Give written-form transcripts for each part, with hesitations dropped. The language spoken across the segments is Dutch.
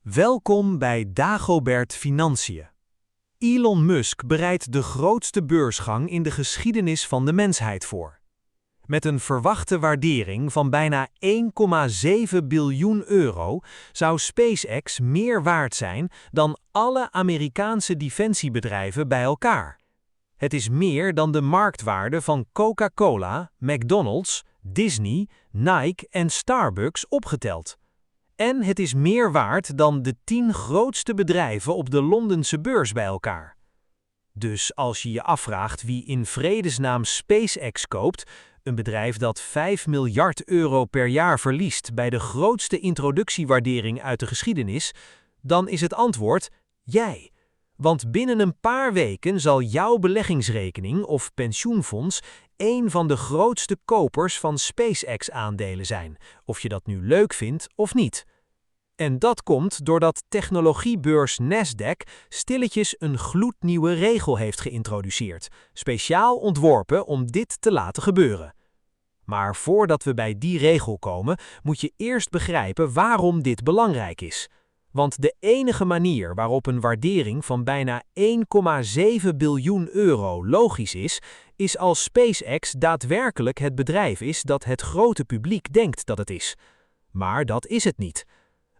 Welkom bij Dagobert Financiën. Elon Musk bereidt de grootste beursgang in de geschiedenis van de mensheid voor. Met een verwachte waardering van bijna 1,7 biljoen euro zou SpaceX meer waard zijn dan alle Amerikaanse defensiebedrijven bij elkaar. Het is meer dan de marktwaarde van Coca-Cola, McDonald's, Disney, Nike en Starbucks opgeteld. En het is meer waard dan de 10 grootste bedrijven op de Londense beurs bij elkaar. Dus als je je afvraagt wie in vredesnaam SpaceX koopt, een bedrijf dat 5 miljard euro per jaar verliest bij de grootste introductiewaardering uit de geschiedenis, dan is het antwoord jij. Want binnen een paar weken zal jouw beleggingsrekening of pensioenfonds één van de grootste kopers van SpaceX-aandelen zijn, of je dat nu leuk vindt of niet. En dat komt doordat technologiebeurs Nasdaq stilletjes een gloednieuwe regel heeft geïntroduceerd, speciaal ontworpen om dit te laten gebeuren. Maar voordat we bij die regel komen, moet je eerst begrijpen waarom dit belangrijk is. Want de enige manier waarop een waardering van bijna 1,7 biljoen euro logisch is als SpaceX daadwerkelijk het bedrijf is dat het grote publiek denkt dat het is. Maar dat is het niet.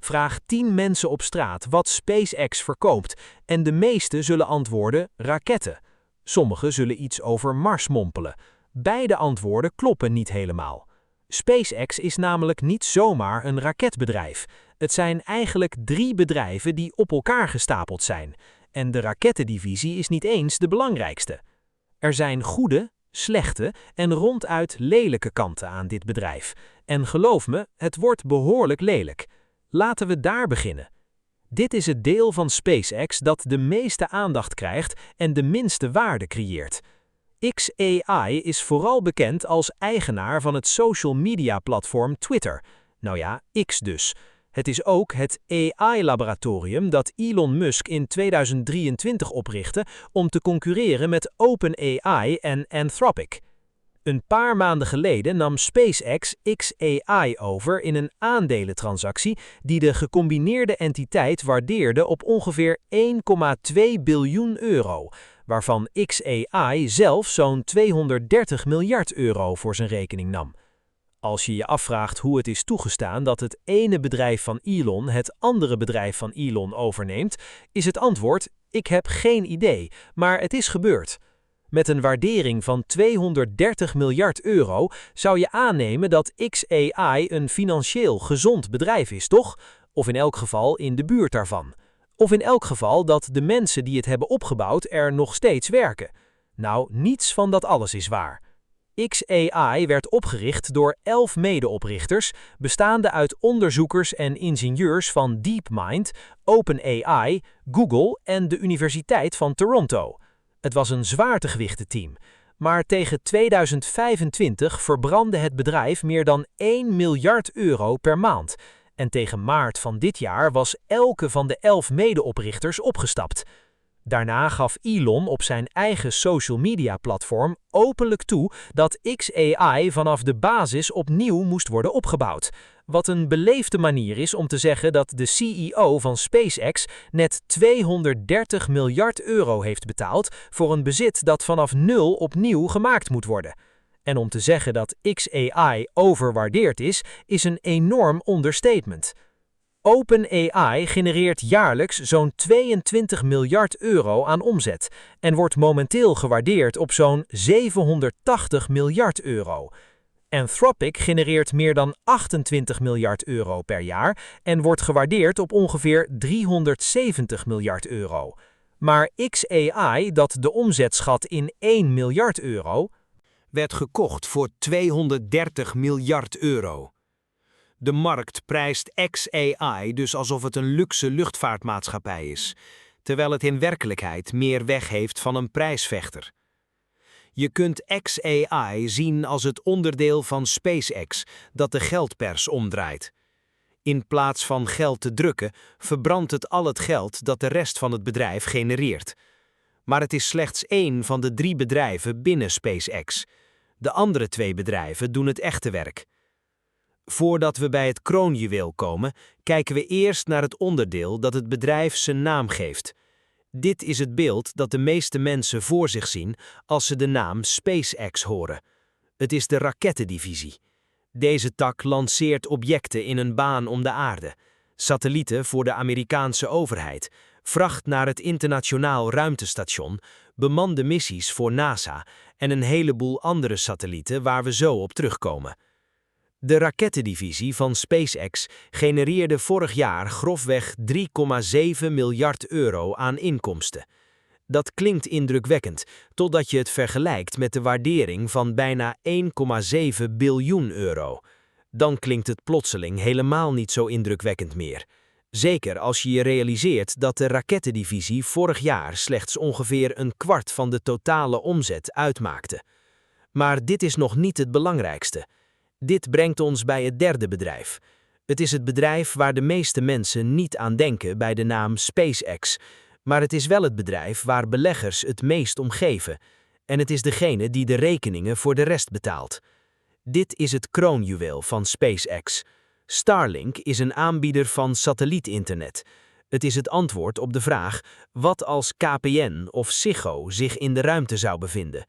Vraag 10 mensen op straat wat SpaceX verkoopt en de meesten zullen antwoorden raketten. Sommigen zullen iets over Mars mompelen. Beide antwoorden kloppen niet helemaal. SpaceX is namelijk niet zomaar een raketbedrijf. Het zijn eigenlijk 3 bedrijven die op elkaar gestapeld zijn. En de rakettendivisie is niet eens de belangrijkste. Er zijn goede, slechte en ronduit lelijke kanten aan dit bedrijf. En geloof me, het wordt behoorlijk lelijk. Laten we daar beginnen. Dit is het deel van SpaceX dat de meeste aandacht krijgt en de minste waarde creëert. xAI is vooral bekend als eigenaar van het social media platform Twitter. Nou ja, X dus. Het is ook het AI-laboratorium dat Elon Musk in 2023 oprichtte om te concurreren met OpenAI en Anthropic. Een paar maanden geleden nam SpaceX xAI over in een aandelentransactie die de gecombineerde entiteit waardeerde op ongeveer 1,2 biljoen euro, waarvan xAI zelf zo'n 230 miljard euro voor zijn rekening nam. Als je je afvraagt hoe het is toegestaan dat het ene bedrijf van Elon het andere bedrijf van Elon overneemt, is het antwoord: ik heb geen idee, maar het is gebeurd. Met een waardering van 230 miljard euro zou je aannemen dat xAI een financieel gezond bedrijf is, toch? Of in elk geval in de buurt daarvan. Of in elk geval dat de mensen die het hebben opgebouwd er nog steeds werken. Nou, niets van dat alles is waar. xAI werd opgericht door 11 medeoprichters, bestaande uit onderzoekers en ingenieurs van DeepMind, OpenAI, Google en de Universiteit van Toronto. Het was een zwaartegewichten team, maar tegen 2025 verbrandde het bedrijf meer dan 1 miljard euro per maand. En tegen maart van dit jaar was elke van de 11 medeoprichters opgestapt. Daarna gaf Elon op zijn eigen social media platform openlijk toe dat xAI vanaf de basis opnieuw moest worden opgebouwd. Wat een beleefde manier is om te zeggen dat de CEO van SpaceX net 230 miljard euro heeft betaald voor een bezit dat vanaf nul opnieuw gemaakt moet worden. En om te zeggen dat xAI overwaardeerd is een enorm understatement. OpenAI genereert jaarlijks zo'n 22 miljard euro aan omzet en wordt momenteel gewaardeerd op zo'n 780 miljard euro. Anthropic genereert meer dan 28 miljard euro per jaar en wordt gewaardeerd op ongeveer 370 miljard euro. Maar xAI, dat de omzet schat in 1 miljard euro, werd gekocht voor 230 miljard euro. De markt prijst xAI dus alsof het een luxe luchtvaartmaatschappij is, terwijl het in werkelijkheid meer weg heeft van een prijsvechter. Je kunt xAI zien als het onderdeel van SpaceX dat de geldpers omdraait. In plaats van geld te drukken, verbrandt het al het geld dat de rest van het bedrijf genereert. Maar het is slechts 1 van de 3 bedrijven binnen SpaceX. De andere 2 bedrijven doen het echte werk. Voordat we bij het kroonjuweel komen, kijken we eerst naar het onderdeel dat het bedrijf zijn naam geeft. Dit is het beeld dat de meeste mensen voor zich zien als ze de naam SpaceX horen. Het is de rakettendivisie. Deze tak lanceert objecten in een baan om de aarde, satellieten voor de Amerikaanse overheid, vracht naar het internationaal ruimtestation, bemande missies voor NASA en een heleboel andere satellieten waar we zo op terugkomen. De rakettendivisie van SpaceX genereerde vorig jaar grofweg 3,7 miljard euro aan inkomsten. Dat klinkt indrukwekkend, totdat je het vergelijkt met de waardering van bijna 1,7 biljoen euro. Dan klinkt het plotseling helemaal niet zo indrukwekkend meer. Zeker als je je realiseert dat de rakettendivisie vorig jaar slechts ongeveer een kwart van de totale omzet uitmaakte. Maar dit is nog niet het belangrijkste. Dit brengt ons bij het derde bedrijf. Het is het bedrijf waar de meeste mensen niet aan denken bij de naam SpaceX, maar het is wel het bedrijf waar beleggers het meest om geven. En het is degene die de rekeningen voor de rest betaalt. Dit is het kroonjuweel van SpaceX. Starlink is een aanbieder van satellietinternet. Het is het antwoord op de vraag wat als KPN of Ziggo zich in de ruimte zou bevinden.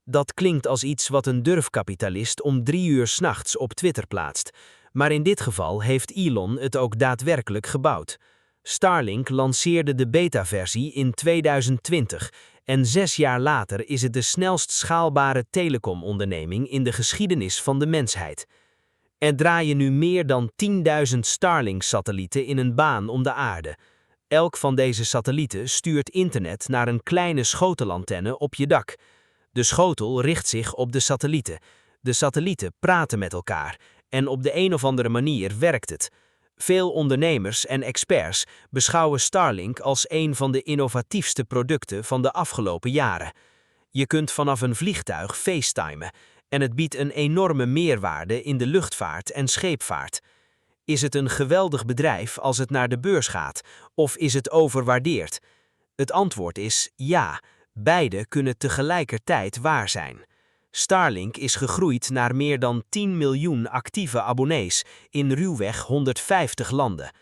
Dat klinkt als iets wat een durfkapitalist om 3 uur 's nachts op Twitter plaatst. Maar in dit geval heeft Elon het ook daadwerkelijk gebouwd. Starlink lanceerde de beta-versie in 2020 en 6 jaar later is het de snelst schaalbare telecomonderneming in de geschiedenis van de mensheid. Er draaien nu meer dan 10.000 Starlink-satellieten in een baan om de aarde. Elk van deze satellieten stuurt internet naar een kleine schotelantenne op je dak. De schotel richt zich op de satellieten. De satellieten praten met elkaar en op de een of andere manier werkt het. Veel ondernemers en experts beschouwen Starlink als een van de innovatiefste producten van de afgelopen jaren. Je kunt vanaf een vliegtuig facetimen en het biedt een enorme meerwaarde in de luchtvaart en scheepvaart. Is het een geweldig bedrijf als het naar de beurs gaat, of is het overwaardeerd? Het antwoord is ja, beide kunnen tegelijkertijd waar zijn. Starlink is gegroeid naar meer dan 10 miljoen actieve abonnees in ruwweg 150 landen.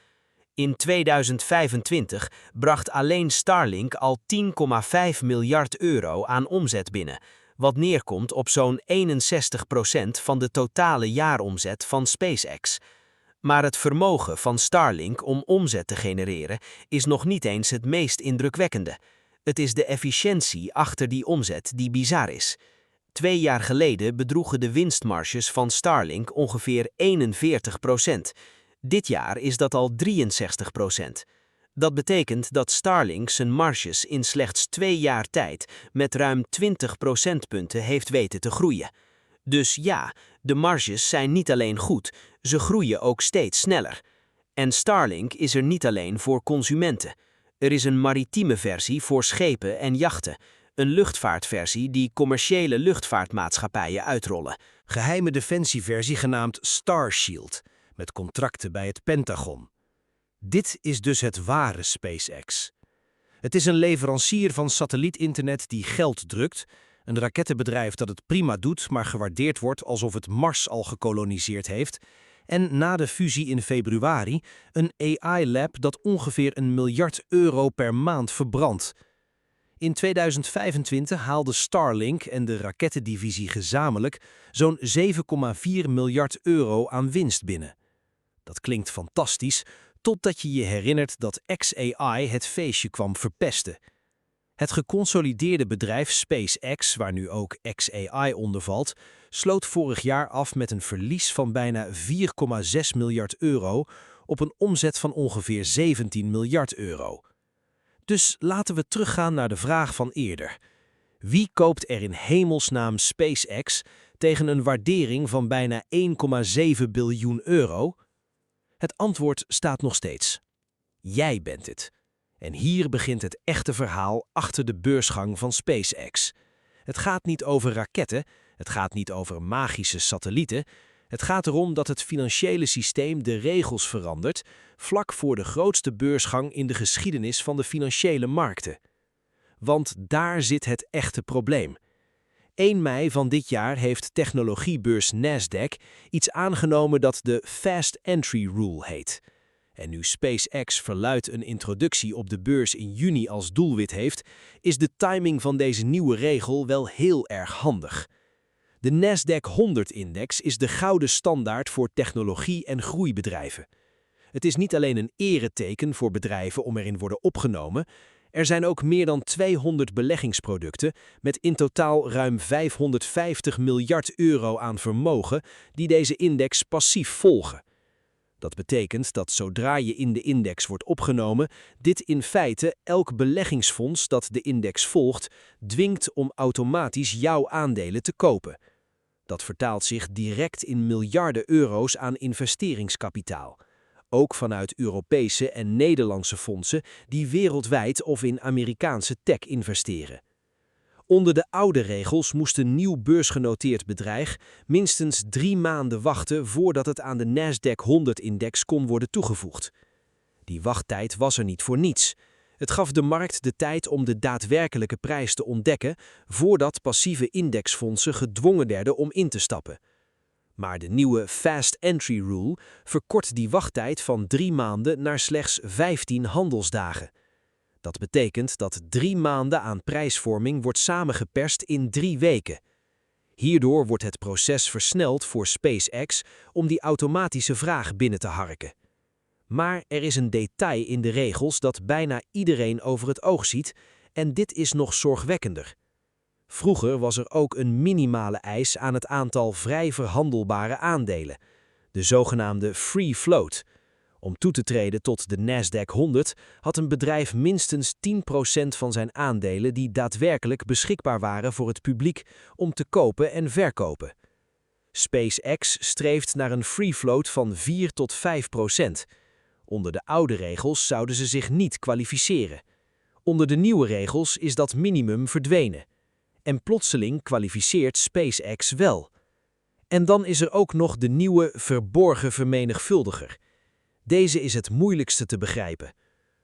In 2025 bracht alleen Starlink al 10,5 miljard euro aan omzet binnen, wat neerkomt op zo'n 61% van de totale jaaromzet van SpaceX. Maar het vermogen van Starlink om omzet te genereren is nog niet eens het meest indrukwekkende. Het is de efficiëntie achter die omzet die bizar is. 2 jaar geleden bedroegen de winstmarges van Starlink ongeveer 41%. Dit jaar is dat al 63%. Dat betekent dat Starlink zijn marges in slechts 2 jaar tijd met ruim 20 procentpunten heeft weten te groeien. Dus ja, de marges zijn niet alleen goed, ze groeien ook steeds sneller. En Starlink is er niet alleen voor consumenten. Er is een maritieme versie voor schepen en jachten, een luchtvaartversie die commerciële luchtvaartmaatschappijen uitrollen. Geheime defensieversie genaamd Starshield, met contracten bij het Pentagon. Dit is dus het ware SpaceX. Het is een leverancier van satellietinternet die geld drukt, een rakettenbedrijf dat het prima doet, maar gewaardeerd wordt alsof het Mars al gekoloniseerd heeft, en na de fusie in februari een AI-lab dat ongeveer 1 miljard euro per maand verbrandt. In 2025 haalde Starlink en de rakettendivisie gezamenlijk zo'n 7,4 miljard euro aan winst binnen. Dat klinkt fantastisch, totdat je je herinnert dat xAI het feestje kwam verpesten. Het geconsolideerde bedrijf SpaceX, waar nu ook xAI onder valt, sloot vorig jaar af met een verlies van bijna 4,6 miljard euro op een omzet van ongeveer 17 miljard euro. Dus laten we teruggaan naar de vraag van eerder. Wie koopt er in hemelsnaam SpaceX tegen een waardering van bijna 1,7 biljoen euro? Het antwoord staat nog steeds. Jij bent het. En hier begint het echte verhaal achter de beursgang van SpaceX. Het gaat niet over raketten, het gaat niet over magische satellieten. Het gaat erom dat het financiële systeem de regels verandert vlak voor de grootste beursgang in de geschiedenis van de financiële markten. Want daar zit het echte probleem. 1 mei van dit jaar heeft technologiebeurs Nasdaq iets aangenomen dat de Fast Entry Rule heet. En nu SpaceX verluidt een introductie op de beurs in juni als doelwit heeft, is de timing van deze nieuwe regel wel heel erg handig. De Nasdaq 100-index is de gouden standaard voor technologie- en groeibedrijven. Het is niet alleen een ereteken voor bedrijven om erin worden opgenomen. Er zijn ook meer dan 200 beleggingsproducten met in totaal ruim 550 miljard euro aan vermogen die deze index passief volgen. Dat betekent dat zodra je in de index wordt opgenomen, dit in feite elk beleggingsfonds dat de index volgt, dwingt om automatisch jouw aandelen te kopen. Dat vertaalt zich direct in miljarden euro's aan investeringskapitaal. Ook vanuit Europese en Nederlandse fondsen die wereldwijd of in Amerikaanse tech investeren. Onder de oude regels moest een nieuw beursgenoteerd bedrijf minstens 3 maanden wachten voordat het aan de Nasdaq 100-index kon worden toegevoegd. Die wachttijd was er niet voor niets. Het gaf de markt de tijd om de daadwerkelijke prijs te ontdekken voordat passieve indexfondsen gedwongen werden om in te stappen. Maar de nieuwe Fast Entry Rule verkort die wachttijd van 3 maanden naar slechts 15 handelsdagen. Dat betekent dat 3 maanden aan prijsvorming wordt samengeperst in 3 weken. Hierdoor wordt het proces versneld voor SpaceX om die automatische vraag binnen te harken. Maar er is een detail in de regels dat bijna iedereen over het oog ziet en dit is nog zorgwekkender. Vroeger was er ook een minimale eis aan het aantal vrij verhandelbare aandelen, de zogenaamde free float. Om toe te treden tot de Nasdaq 100 had een bedrijf minstens 10% van zijn aandelen die daadwerkelijk beschikbaar waren voor het publiek om te kopen en verkopen. SpaceX streeft naar een free float van 4 tot 5%. Onder de oude regels zouden ze zich niet kwalificeren. Onder de nieuwe regels is dat minimum verdwenen. En plotseling kwalificeert SpaceX wel. En dan is er ook nog de nieuwe verborgen vermenigvuldiger. Deze is het moeilijkste te begrijpen.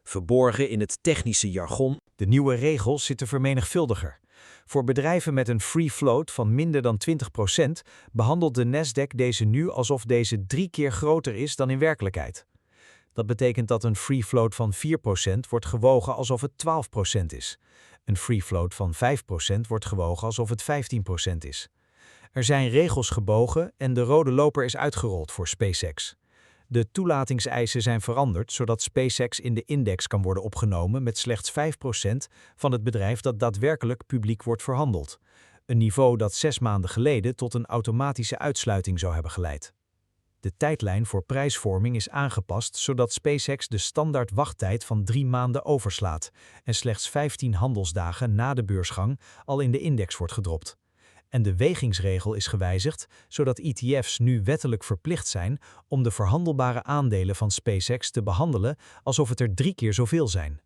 Verborgen in het technische jargon. De nieuwe regels zitten vermenigvuldiger. Voor bedrijven met een free float van minder dan 20% behandelt de Nasdaq deze nu alsof deze 3 keer groter is dan in werkelijkheid. Dat betekent dat een free float van 4% wordt gewogen alsof het 12% is. Een free float van 5% wordt gewogen alsof het 15% is. Er zijn regels gebogen en de rode loper is uitgerold voor SpaceX. De toelatingseisen zijn veranderd zodat SpaceX in de index kan worden opgenomen met slechts 5% van het bedrijf dat daadwerkelijk publiek wordt verhandeld. Een niveau dat 6 maanden geleden tot een automatische uitsluiting zou hebben geleid. De tijdlijn voor prijsvorming is aangepast zodat SpaceX de standaard wachttijd van 3 maanden overslaat en slechts 15 handelsdagen na de beursgang al in de index wordt gedropt. En de wegingsregel is gewijzigd zodat ETF's nu wettelijk verplicht zijn om de verhandelbare aandelen van SpaceX te behandelen alsof het er 3 keer zoveel zijn.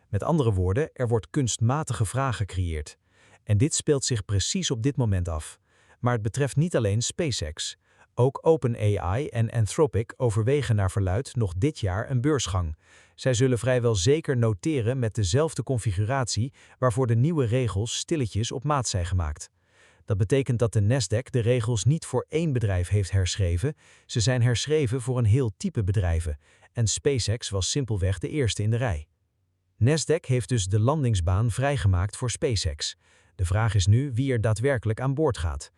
Met andere woorden, er wordt kunstmatige vraag gecreëerd. En dit speelt zich precies op dit moment af. Maar het betreft niet alleen SpaceX. Ook OpenAI en Anthropic overwegen naar verluidt nog dit jaar een beursgang. Zij zullen vrijwel zeker noteren met dezelfde configuratie waarvoor de nieuwe regels stilletjes op maat zijn gemaakt. Dat betekent dat de Nasdaq de regels niet voor 1 bedrijf heeft herschreven, ze zijn herschreven voor een heel type bedrijven en SpaceX was simpelweg de eerste in de rij. Nasdaq heeft dus de landingsbaan vrijgemaakt voor SpaceX. De vraag is nu wie er daadwerkelijk aan boord gaat.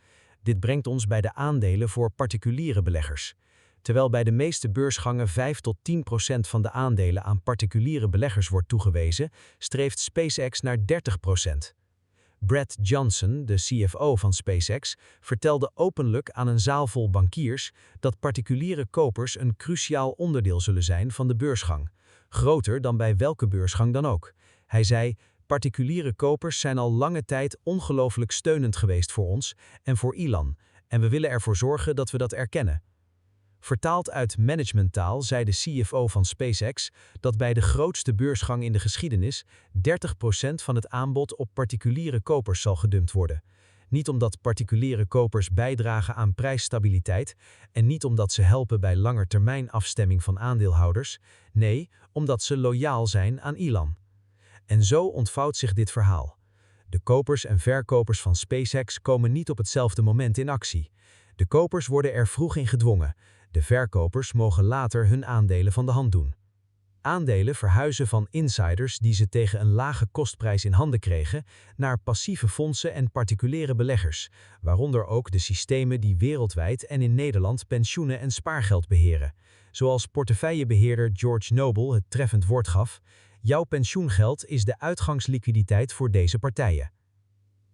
Dit brengt ons bij de aandelen voor particuliere beleggers. Terwijl bij de meeste beursgangen 5 tot 10% van de aandelen aan particuliere beleggers wordt toegewezen, streeft SpaceX naar 30%. Brad Johnson, de CFO van SpaceX, vertelde openlijk aan een zaal vol bankiers dat particuliere kopers een cruciaal onderdeel zullen zijn van de beursgang. Groter dan bij welke beursgang dan ook. Hij zei: particuliere kopers zijn al lange tijd ongelooflijk steunend geweest voor ons en voor Elon, en we willen ervoor zorgen dat we dat erkennen. Vertaald uit managementtaal zei de CFO van SpaceX dat bij de grootste beursgang in de geschiedenis 30% van het aanbod op particuliere kopers zal gedumpt worden. Niet omdat particuliere kopers bijdragen aan prijsstabiliteit en niet omdat ze helpen bij langetermijn afstemming van aandeelhouders, nee, omdat ze loyaal zijn aan Elon. En zo ontvouwt zich dit verhaal. De kopers en verkopers van SpaceX komen niet op hetzelfde moment in actie. De kopers worden er vroeg in gedwongen. De verkopers mogen later hun aandelen van de hand doen. Aandelen verhuizen van insiders die ze tegen een lage kostprijs in handen kregen, naar passieve fondsen en particuliere beleggers, waaronder ook de systemen die wereldwijd en in Nederland pensioenen en spaargeld beheren. Zoals portefeuillebeheerder George Noble het treffend woord gaf: jouw pensioengeld is de uitgangsliquiditeit voor deze partijen.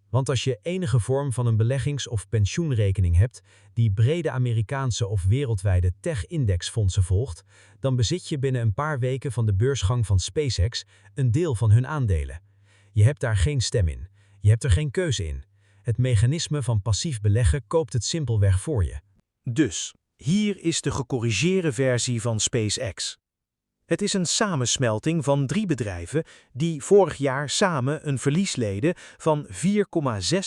Want als je enige vorm van een beleggings- of pensioenrekening hebt die brede Amerikaanse of wereldwijde tech-indexfondsen volgt, dan bezit je binnen een paar weken van de beursgang van SpaceX een deel van hun aandelen. Je hebt daar geen stem in. Je hebt er geen keuze in. Het mechanisme van passief beleggen koopt het simpelweg voor je. Dus, hier is de gecorrigeerde versie van SpaceX. Het is een samensmelting van 3 bedrijven die vorig jaar samen een verlies leden van 4,6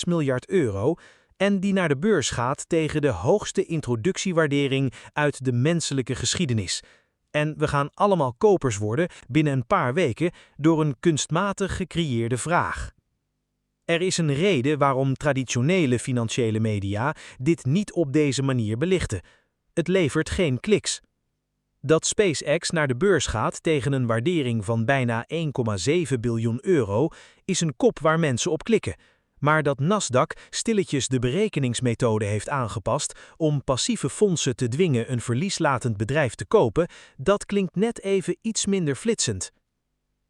miljard euro en die naar de beurs gaat tegen de hoogste introductiewaardering uit de menselijke geschiedenis. En we gaan allemaal kopers worden binnen een paar weken door een kunstmatig gecreëerde vraag. Er is een reden waarom traditionele financiële media dit niet op deze manier belichten. Het levert geen kliks. Dat SpaceX naar de beurs gaat tegen een waardering van bijna 1,7 biljoen euro is een kop waar mensen op klikken. Maar dat Nasdaq stilletjes de berekeningsmethode heeft aangepast om passieve fondsen te dwingen een verlieslatend bedrijf te kopen, dat klinkt net even iets minder flitsend.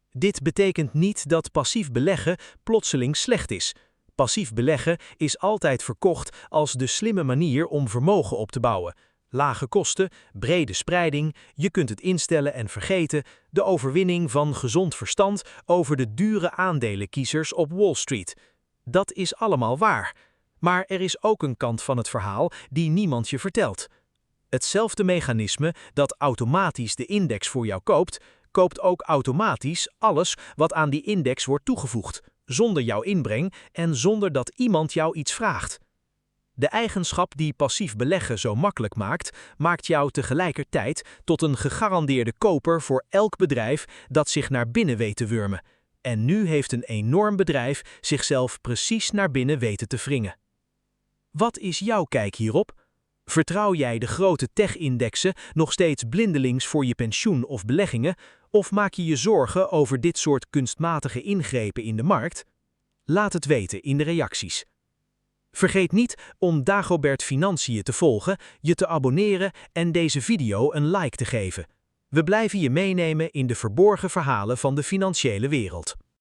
Dit betekent niet dat passief beleggen plotseling slecht is. Passief beleggen is altijd verkocht als de slimme manier om vermogen op te bouwen. Lage kosten, brede spreiding, je kunt het instellen en vergeten, de overwinning van gezond verstand over de dure aandelenkiezers op Wall Street. Dat is allemaal waar. Maar er is ook een kant van het verhaal die niemand je vertelt. Hetzelfde mechanisme dat automatisch de index voor jou koopt, koopt ook automatisch alles wat aan die index wordt toegevoegd, zonder jouw inbreng en zonder dat iemand jou iets vraagt. De eigenschap die passief beleggen zo makkelijk maakt, maakt jou tegelijkertijd tot een gegarandeerde koper voor elk bedrijf dat zich naar binnen weet te wurmen. En nu heeft een enorm bedrijf zichzelf precies naar binnen weten te wringen. Wat is jouw kijk hierop? Vertrouw jij de grote tech-indexen nog steeds blindelings voor je pensioen of beleggingen, of maak je je zorgen over dit soort kunstmatige ingrepen in de markt? Laat het weten in de reacties. Vergeet niet om Dagobert Financiën te volgen, je te abonneren en deze video een like te geven. We blijven je meenemen in de verborgen verhalen van de financiële wereld.